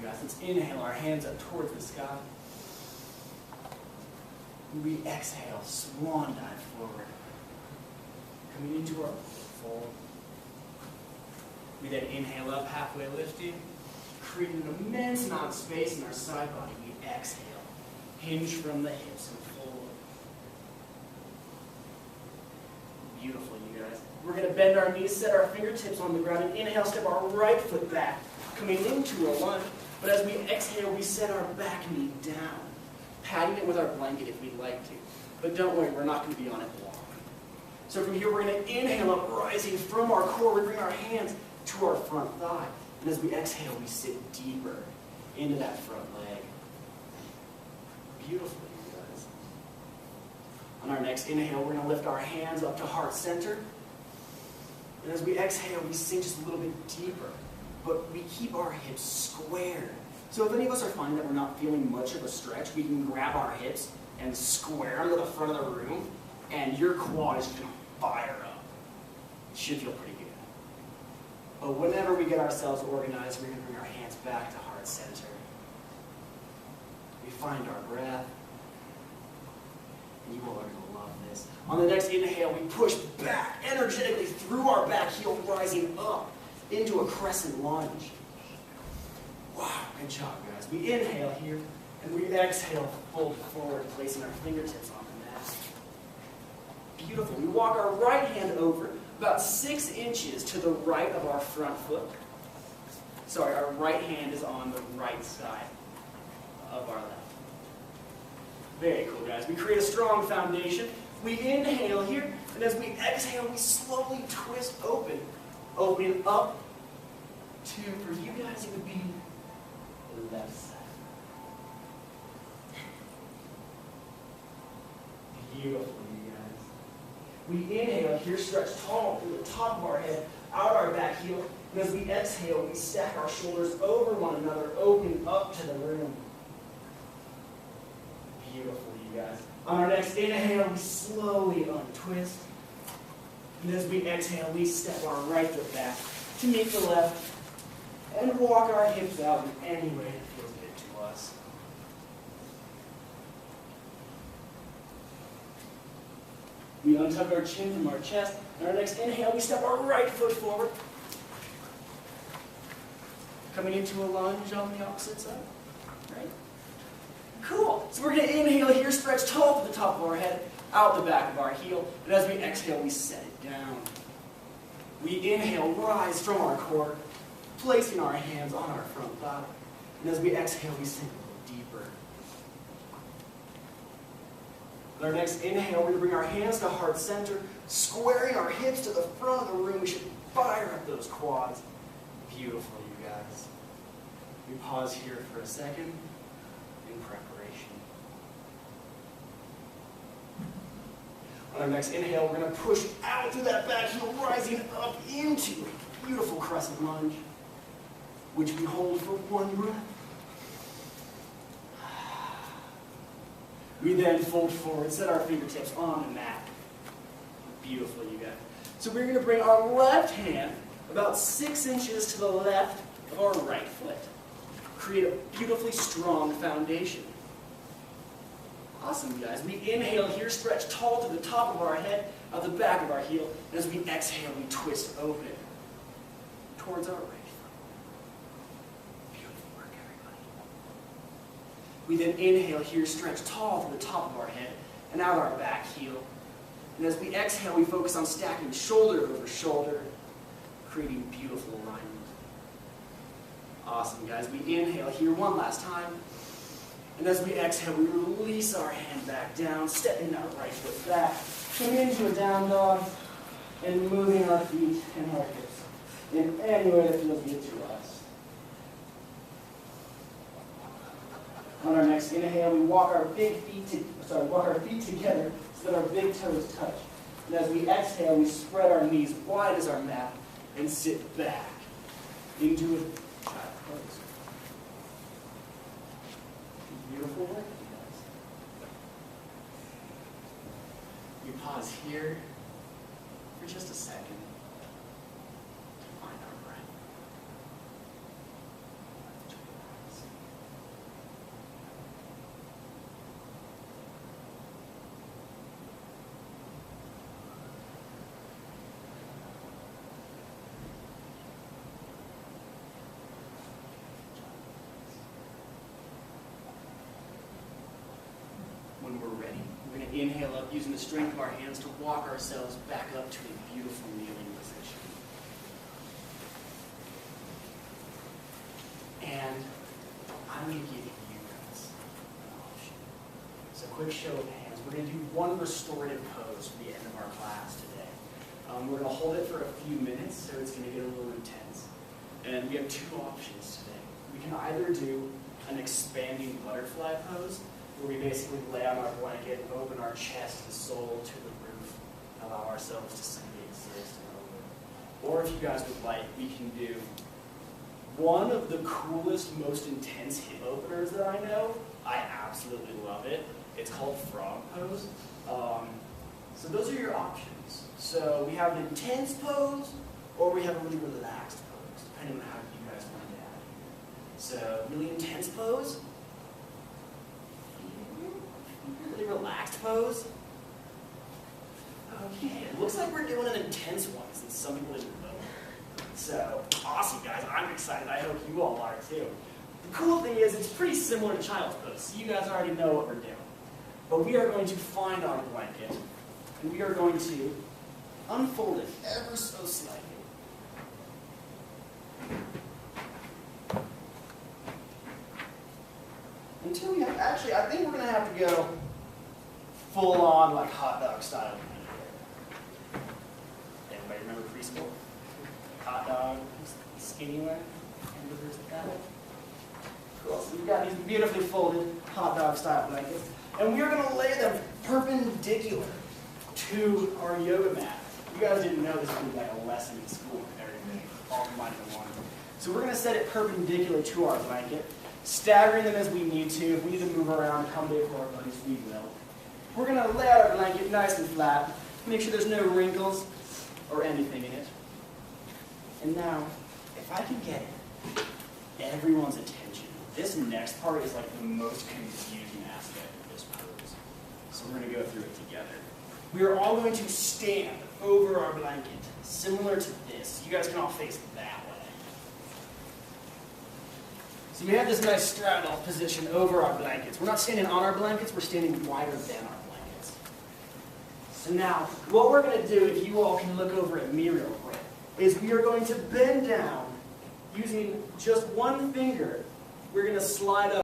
guys. Let's inhale our hands up towards the sky. We exhale, swan dive forward. Coming into our fold. We then inhale up, halfway lifting, creating an immense amount of space in our side body. We exhale, hinge from the hips and fold. Beautiful, you guys. We're going to bend our knees, set our fingertips on the ground, and inhale, step our right foot back, coming into a lunge. But as we exhale, we set our back knee down, patting it with our blanket if we'd like to. But don't worry, we're not going to be on it long. So from here, we're going to inhale up, rising from our core. We bring our hands to our front thigh. And as we exhale, we sit deeper into that front leg. Beautiful, you guys. On our next inhale, we're going to lift our hands up to heart center. And as we exhale, we sink just a little bit deeper. But we keep our hips squared. So if any of us are finding that we're not feeling much of a stretch, we can grab our hips and square them to the front of the room, and your quad is going to fire up. It should feel pretty good. But whenever we get ourselves organized, we're going to bring our hands back to heart center. We find our breath. And you all are going to love this. On the next inhale, we push back energetically through our back heel, rising up into a crescent lunge. Wow, good job, guys. We inhale here, and we exhale, fold forward, placing our fingertips on the mat. Beautiful. We walk our right hand over about 6 inches to the right of our front foot. Sorry, our right hand is on the right side of our left. Very cool, guys. We create a strong foundation. We inhale here, and as we exhale, we slowly twist open. Opening up to, for you guys, it would be the left side. Beautiful, you guys. We inhale here, stretch tall through the top of our head, out our back heel. And as we exhale, we stack our shoulders over one another, opening up to the room. Beautiful, you guys. On our next inhale, we slowly untwist. And as we exhale, we step our right foot back to meet the left and walk our hips out in any way that feels good to us. We untuck our chin from our chest. On our next inhale, we step our right foot forward. Coming into a lunge on the opposite side. Right? Cool. So we're going to inhale here, stretch tall to the top of our head, out the back of our heel. And as we exhale, we set it down. We inhale, rise from our core, placing our hands on our front thigh. And as we exhale, we sink a little deeper. On our next inhale, we're going to bring our hands to heart center, squaring our hips to the front of the room. We should fire up those quads. Beautiful, you guys. We pause here for a second in preparation. On our next inhale, we're going to push out through that back heel, rising up into a beautiful crescent lunge, which we hold for one breath. We then fold forward, set our fingertips on the mat. Beautiful, you guys. So we're going to bring our left hand about 6 inches to the left of our right foot. Create a beautifully strong foundation. Awesome, guys. We inhale here, stretch tall to the top of our head, out the back of our heel. And as we exhale, we twist open towards our right foot. Beautiful work, everybody. We then inhale here, stretch tall to the top of our head, and out our back heel. And as we exhale, we focus on stacking shoulder over shoulder, creating beautiful alignment. Awesome, guys. We inhale here one last time. And as we exhale, we release our hand back down, stepping our right foot back, coming into a down dog, and moving our feet and our hips in any way that feels good to us. On our next inhale, we walk our feet together so that our big toes touch. And as we exhale, we spread our knees wide as our mat and sit back into a child pose. Beautiful work, you guys. We pause here for just a second to find our breath. inhale up using the strength of our hands to walk ourselves back up to a beautiful kneeling position. And I'm going to give you guys an option. So quick show of hands. We're going to do one restorative pose for the end of our class today. We're going to hold it for a few minutes, so it's going to get a little intense. And we have two options today. We can either do an expanding butterfly pose, where we basically lay on our blanket, open our chest, the soul to the roof, allow ourselves to simply exist and over. Or if you guys would like, we can do one of the coolest, most intense hip openers that I know. I absolutely love it. It's called frog pose. So those are your options. So we have an intense pose, or we have a really relaxed pose, depending on how you guys want to add. So really intense pose, really relaxed pose. Okay, it looks like we're doing an intense one since some people didn't vote. So awesome, guys! I'm excited. I hope you all are too. The cool thing is it's pretty similar to child's pose, so you guys already know what we're doing. But we are going to find our blanket, and we are going to unfold it ever so slightly. Until we have, actually, I think we're going to have to go full on, like hot dog style. Everybody remember preschool? Hot dog, skinny one, hamburgers like that. Cool. So we've got these beautifully folded hot dog style blankets, and we are going to lay them perpendicular to our yoga mat. You guys didn't know this would be like a lesson in school and everything, all combined in one. So we're going to set it perpendicular to our blanket, staggering them as we need to. If we need to move around, accommodate for our buddies, we will. We're going to lay out our blanket nice and flat, make sure there's no wrinkles or anything in it. And now, if I can get everyone's attention, this next part is like the most confusing aspect of this pose. So we're going to go through it together. We are all going to stand over our blanket, similar to this. You guys can all face that way. So we have this nice straddle position over our blankets. We're not standing on our blankets, we're standing wider than our blankets. So now, what we're going to do, if you all can look over at me real quick, is we are going to bend down using just one finger. We're going to slide up